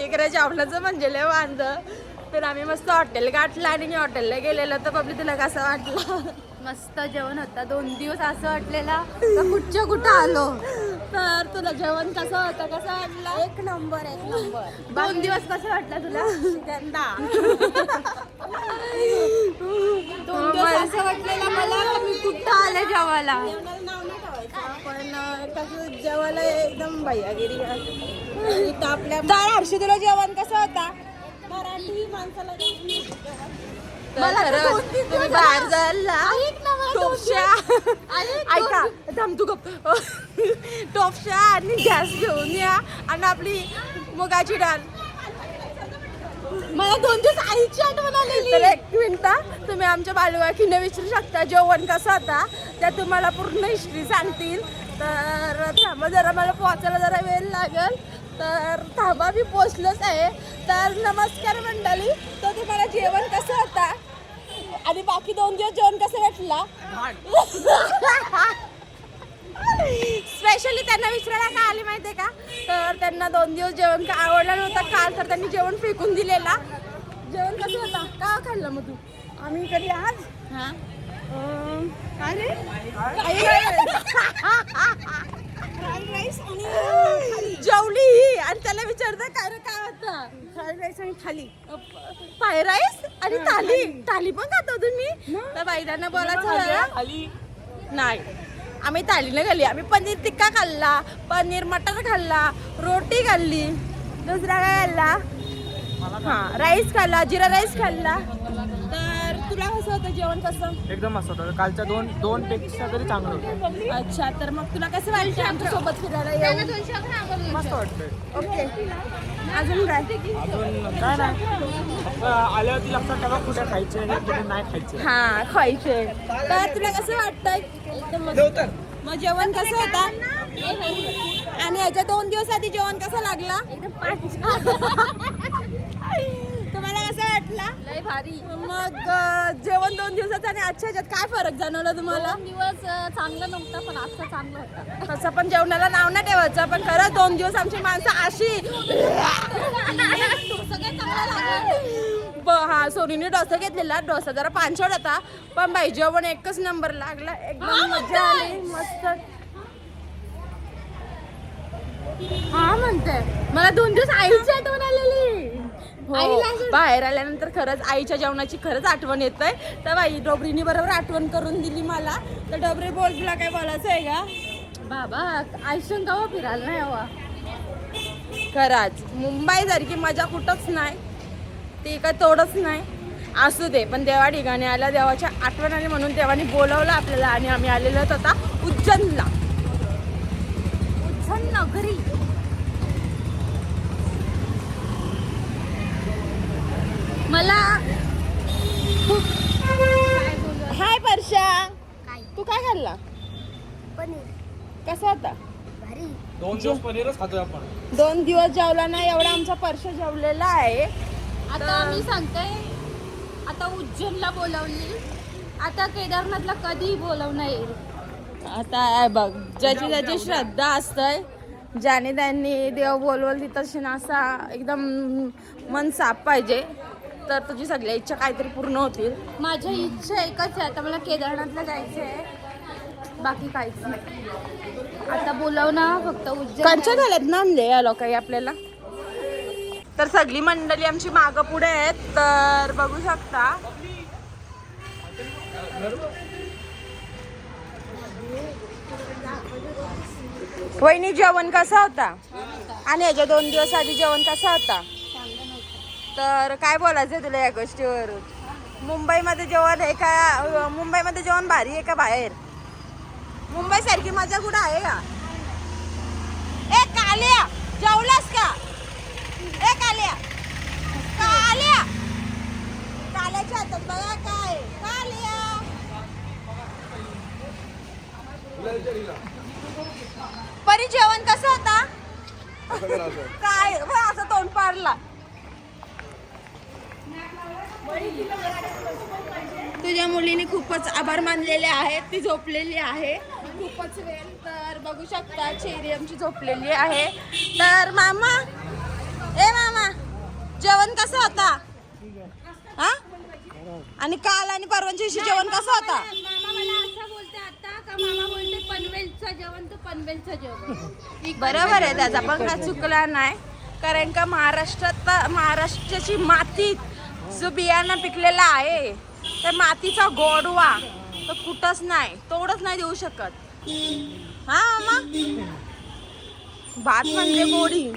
इकडे जेवणाचं म्हणजे लय वांद. तर आम्ही मस्त हॉटेल गाठलं आणि हॉटेलला गेलेलो. तर बबली तुला कसं वाटलं? मस्त जेवण होता. 2 दिवस असं वाटलेला तर कुठच्या कुठं आलो. तर तुला जेवण कसं होतं, कसं वाटलं? एक नंबर 2 दिवस कसं वाटलं तुला? 2 दिवस असं वाटलेलं मला मी कुठं आले जेवायला. पण कसं जेवायला एकदम भैयागिरी आपल्या. तर हर्षी तुला जेवण कसं होता? मराठी माणसाला मला तुम्ही बाहेर जायला ऐका थांब तू गप टोपशा आणि गॅस घेऊन या आणि आपली मुगाची डाळ. मला 2 दिवस आईची आठवण आलेली. तर 1 मिनिट तुम्ही आमच्या बालवाखीने विचारू शकता जेवण कसं होता. त्या तुम्हाला पूर्ण हिस्ट्री सांगतील. तर थांबा जरा, मला पोचायला जरा वेळ लागेल. तर थांबा मी पोचलोच आहे. तर नमस्कार मंडळी. तर तुम्हाला जेवण कसं होता आणि बाकी 2 दिवस जेवण कसं भेटला? स्पेशली त्यांना विचारायला का आले माहितीये का? तर त्यांना 2 दिवस जेवण का आवडलं नव्हतं. काल तर त्यांनी जेवण फेकून दिलेला. जेवण कसं होता? का खाल्लं मग तू? आम्ही कधी आज अरे जेवली ही आणि त्याला विचारतं काय रे काय होतं? फ्राईड राईस आणि थाली. फ्राईड राईस आणि थाली. थाली पण खातो तुम्ही? तर बाईदांना बोलायचं जरा. नाही आम्ही थाली नाही खाल्ली. आम्ही पनीर टिक्का खाल्ला, पनीर मटर खाल्ला, रोटी खाल्ली, दुसरा काय खाल्ला? हा राईस खाल्ला, जिरा राईस खाल्ला. तर तुला कसं होतं जेवण? कसं? एकदम मस्त होतं. कालच्या दोन पेक्षा तरी चांगलं होतं. अच्छा तर मग तुला कसं वाटतं आमच्या सोबत फिरायला येऊन? मस्त वाटतंय. ओके अजून काय? अजून काय नाही, फक्त आल्यावरती लक्षात ठेवा कुठे खायचे आणि कुठे नाही खायचे. हा खायचे. तर तुला कसं वाटतंय? मग जेवण कसं होतं? आणि याच्या 2 दिवस आधी जेवण कसं लागला? तुम्हाला कसं वाटला? लय भारी. मग जेवण 2 दिवसाचं आणि आजच्या ह्याच्यात काय फरक जाणवला तुम्हाला? 2 दिवस चांगलं नव्हतं पण आजचं चांगलं होतं. तसं पण जेवणाला नाव नाही ठेवायचं. पण खरंच 2 दिवस आमची माणसं अशी सगळं चांगलं लागलं. हा सोनीने डोसा घेतलेला. डोसा जरा पांचट होता पण बाई जेवण एकच नंबर लागला. एकदम मजा आली. मस्त. हा म्हणते मला 2 दिवस आईची आठवण आलेली. बाहेर आल्यानंतर खरंच आईच्या जेवणाची खरंच आठवण येत आहे. तर बाई डोबरीने बरोबर आठवण करून दिली मला. तर डोबरी बोल, तुला काय बोलायचं आहे का? बाबा आयुष्य गावा फिरायला नाही हवा. खरंच मुंबई सारखी मजा कुठंच नाही. ते काय तोडच नाही. असू दे पण देवा ठिकाणी आल्या देवाच्या आठवण आली म्हणून देवाने बोलवलं आपल्याला आणि आम्ही आलेलो होता उज्जैनला. उज्जैन नगरी. मला खूप हाय परशा, काय तू काय खाल्ला? पनीर कसा होता? भारी. 2 दिवस पनीरच खातोय आपण. 2 दिवस जेवला नाही एवढा आमचा परशा जेवलेला आहे. आता मी सांगते, आता उज्जैनला बोलवली, आता केदारनाथला कधी बोलवणार येईल. आता आहे बघ, ज्याची ज्याची श्रद्धा असतंय, ज्याने त्यांनी देव बोलवल तिथं असा एकदम मन साफ पाहिजे तर तुझी सगळ्या इच्छा काहीतरी पूर्ण होतील. माझी इच्छा एकच आहे, आता मला केदारनाथला जायचं आहे, बाकी काहीच नाही. आता बोलवणार फक्त उज्जैन. कंच्या झाल्यात ना आणले या लोकांनी आपल्याला. तर सगळी मंडळी आमची मागं पुढे आहेत. तर बघू शकता वहिनी जेवण कसा होता आणि याच्या 2 दिवस आधी जेवण कसा होता? तर काय बोलायचं तुला या गोष्टीवरून? मुंबईमध्ये जेवण आहे का? मुंबईमध्ये जेवण भारी आहे का बाहेर? मुंबई सारखी मजा कुठं आहे का? ए काल्या जेवलास का? ए काल्या काल्या काल्याच्या हातात बघा काय काल्या. परी जेवण कसं होता? काय असं तोंड पाडला. तुझ्या मुलीने खूपच आभार मानलेले आहेत. ती झोपलेली आहे खूपच वेळ. तर बघू शकता चेरी आमची झोपलेली आहे. तर मामा, ए मामा आणि काल आणि परवाच्या दिवशी जेवण कसं होता? मामा मला असं बोलते आता का मामा बोलते पनवेलचं जेवण तर पनवेलचं जेवण. बरोबर आहे, त्याचा पण काय चुकला नाही. कारण का महाराष्ट्राची माती जो बियाणं पिकलेला आहे त्या मातीचा गोडवा तो कुठंच नाही, तोडच नाही देऊ शकत. हा मग भात म्हणजे गोडी.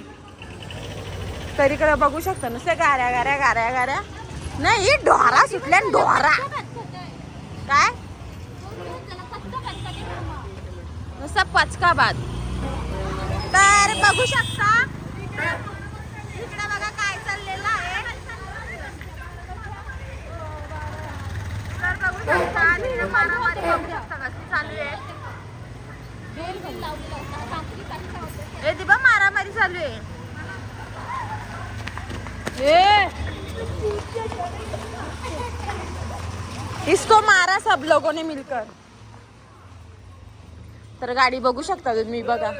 तरी कडे बघू शकता नुसते गाऱ्या गाऱ्या गाऱ्या गाऱ्या नाही, डोरा सुटल्या डोरा. काय नुसता पचका भात. तर बघू शकता इकडे बघा काय चाललेलं आहे. तर बघू शकता तिकडे मारामारी बघू शकता कशी चालू आहे. हे दिबा मारामारी चालू आहे. इसको मारा सब लोगों ने मिलकर. तर गाडी बघू शकता तुम्ही बघा.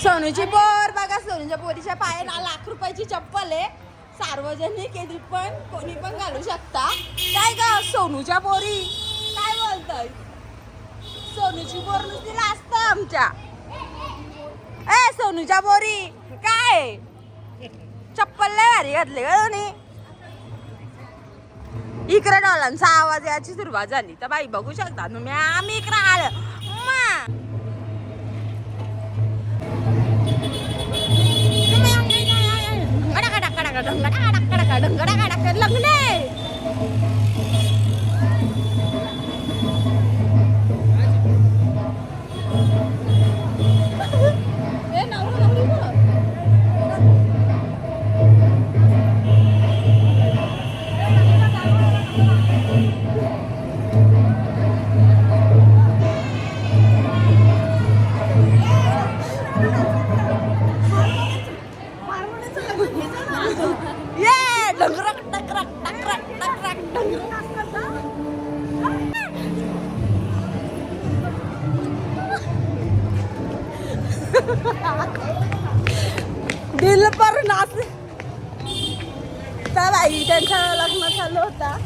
सोनूची पोर बघा, सोनूच्या पोरीच्या पायाला ₹1,00,000 चप्पल आहे. सार्वजनिक आहे, पण कोणी पण घालू शकता. काय का सोनूच्या पोरी काय बोलताय? सोनूची पोर नुसती लाजत आमच्या. ए सोनूच्या पोरी काय चप्पल लय भारी घातले का दोन्ही. इकडे डॉलांचा आवाज याची सुरुवात झाली. तर बाई बघू शकता तुम्ही आम्ही इकडे आलं लग्न. दिल पर नाच. तर बाई त्यांचं लग्न चालू होता.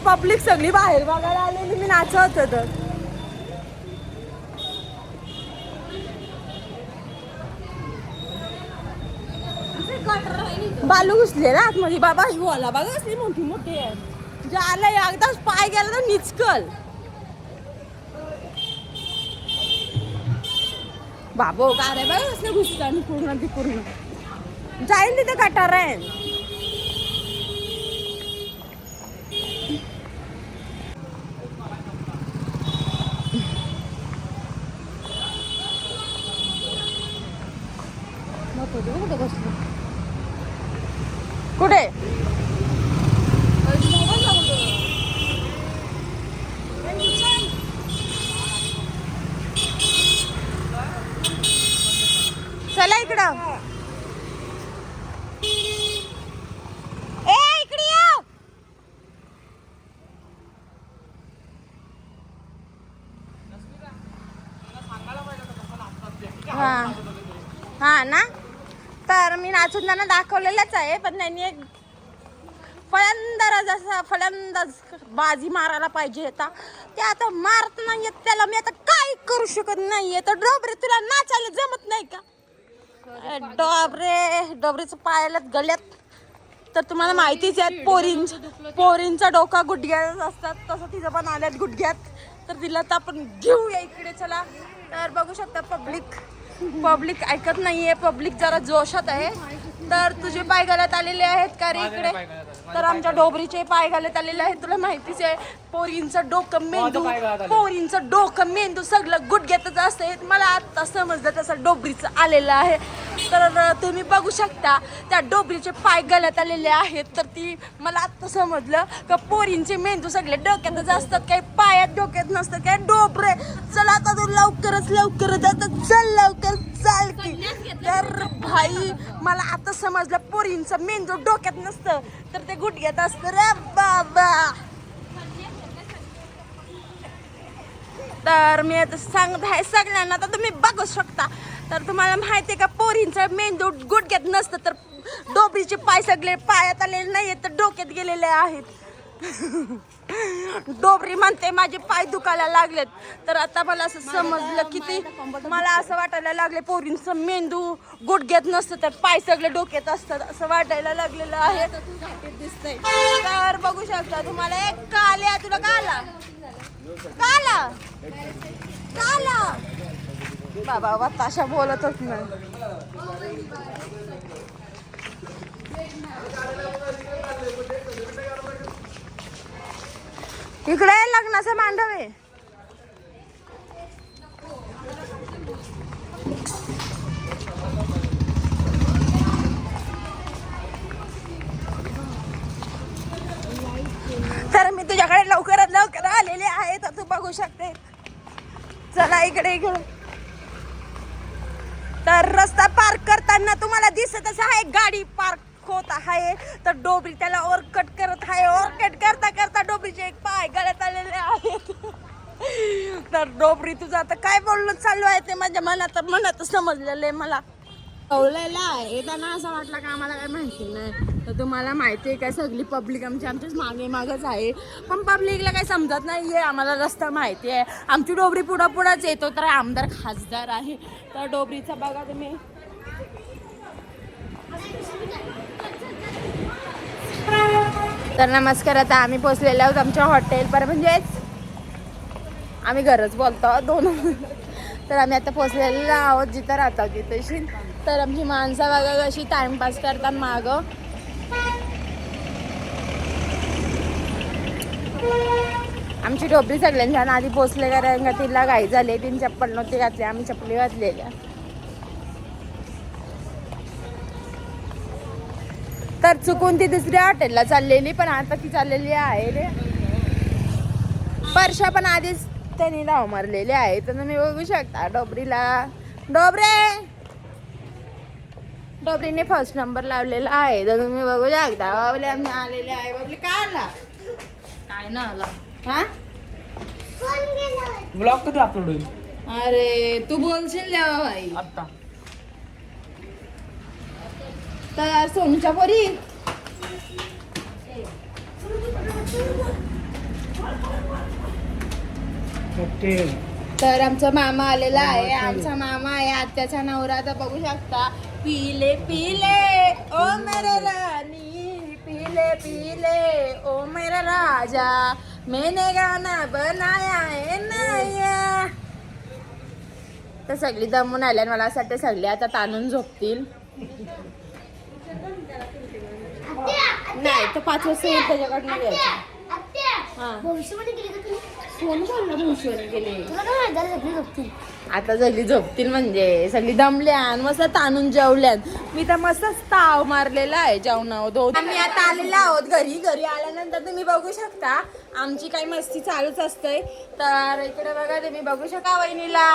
पब्लिक सगळी बाहेर बघायला आलेली, मी नाचत होत. बालू घुसले ना आतमध्ये बाबा. ही वाला बघा असली मोठी मोठी आहे. जे आलं एकदाच पाय गेला तर निचकल. बाबो काय रे बघ असं घुसतं आणि पूर्ण ती पूर्ण जाईन तिथे गटार आहे. कुठे चला इकडं. ए इकडे या. हा ना. तर मी नाचून त्यांना दाखवलेलंच आहे, पण त्यांनी एक फलंदाज बाजी मारायला पाहिजे होता. ते आता मारत नाहीये, त्याला मी आता काय करू शकत नाहीये. तर डोबरे तुला नाचायला जमत नाही का? डोबरेचं पायाला गल्यात. तर तुम्हाला माहितीच आहे पोरींचा डोका गुडघ्यात असतात, तसं तिचं पण आल्यात गुडघ्यात. तर तिला तर आपण घेऊया इकडे. चला. तर बघू शकता पब्लिक ऐकत नाहीये. पब्लिक जरा जोशात आहे. तर तुझे पाय गळ्यात आलेले आहेत का रे इकडे? तर आमच्या डोबरीचे पाय गळ्यात आलेले आहेत. तुला माहितीच आहे पोरींचं डोकं मेंदू सगळं गुडघ्यातच असते. मला आता समजलं तसं डोबरीचं आलेलं आहे. तर तुम्ही बघू शकता त्या डोबरीचे पाय गळ्यात आलेले आहेत. तर ती मला आता समजलं का पोरींचे मेंदू सगळे डोक्यातच असतात, काही पायात डोक्यात नसतात काय. डोबरे चला आता तू लवकरच आता चल लवकर चाल की. तर भाई मला आता समजलं पोरींचं मेंदू डोक्यात नसतं, तर ते गुडघ्यात असतं रे बाबा. तर मी आता सांगत आहे सगळ्यांना, तर तुम्ही बघू शकता. तर तुम्हाला माहिती आहे का, पोरींचं मेंदू गुडघ्यात नसतं तर डोबरीचे पाय सगळे पायात आलेले नाही तर डोक्यात गेलेले आहेत. डोबरी म्हणते माझे पाय दुखायला लागलेत. तर आता मला असं समजलं किती मला असं वाटायला लागले पोरींचं मेंदू गुडघ्यात नसतं तर पाय सगळे डोक्यात असतात असं वाटायला लागलेलं आहे. दिसतंय तर बघू शकता तुम्हाला. एक काल्या तुला काला काला काला बाबा वाताशा बोलतच नाही. इकडे लग्नाचा मांडव आहे. तर मी तुझ्याकडे लवकरात लवकर आलेले आहे तर तू बघू शकते. चला इकडे इकडे. तर रस्ता पार करताना तुम्हाला दिसतच आहे गाडी पार्क होत आहे. तर डोबरी त्याला ओरकट करत आहे. ओरकट करता करता डोबरीचे एक पाय गळ्यात आलेले आहेत. तर डोबरी तुझं आता काय बोलणं चालू आहे ते माझ्या मनात समजलेलं आहे. मला कळलेलं आहे. त्यांना असं वाटलं का आम्हाला काय माहिती नाही. तर तुम्हाला माहिती आहे का सगळी पब्लिक आमच्याच मागच आहे. पण पब्लिकला काही समजत नाही आहे. आम्हाला रस्ता माहिती आहे. आमची डोबरी पुढंच येतो तर आमदार खासदार आहे. तर डोबरीचा बघा तुम्ही. तर नमस्कार. आता आम्ही पोचलेलो आहोत आमच्या हॉटेलवर. म्हणजेच आम्ही घरच बोलतो दोन. तर आम्ही आता पोचलेलो आहोत जिथं राहतो तिथेशी. तर आमची माणसं बघा कशी टाइमपास करतात मागं. आमची डोबरी सगळ्यांच्या आधी पोचले कारण का तिला घाई झाली. तिने चप्पल नव्हती घातली. आम्ही चप्पली घातलेल्या. तर चुकून ती दुसऱ्या हॉटेलला चाललेली पण आता ती चाललेली आहे रे. परशा पण आधीच त्यांनी धाव मारलेली आहे. तर तुम्ही बघू शकता डोबरीला. डोबरीने फर्स्ट नंबर लावलेला आहे. तर तुम्ही बघू शकता. बाबले आम्ही आलेले आहे. बाबले काय आला काय ना आला हा ब्लॉग कधी अपलोड होईल? अरे तू बोलशील देवा भाई आता. तर सोनूच्या पोरी तर आमचा मामा आलेला आहे. आमचा मामा आहे आत्याचा नवरा. तर बघू शकता. पीले पीले ओ मेरे रानी पीले पीले ओ मेरा राजा मैंने गाना बनाया है नया. तर सगळी दमून आल्या. मला असं वाटतं सगळी आता ताणून झोपतील. नाही तर 5 वाजता येईल त्याच्याकडनं घ्यायचं. आता सगळी झोपतील म्हणजे सगळी दमल्यान मस्त ताणून जेवल्यान. मी तर मस्त ताव मारलेला आहे जेवणावर. आम्ही आता आलेलो आहोत घरी आल्यानंतर तुम्ही बघू शकता आमची काही मस्ती चालूच असते. तर इकडे बघा तुम्ही बघू शकता. वहिनीला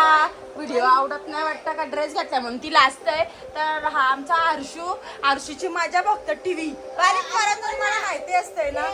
व्हिडिओ आवडत नाही वाटतं का ड्रेस घातला म्हणून ती लाजतंय. तर हा आमचा आरशूची मजा बघतो टीव्ही. मला माहिती असते ना.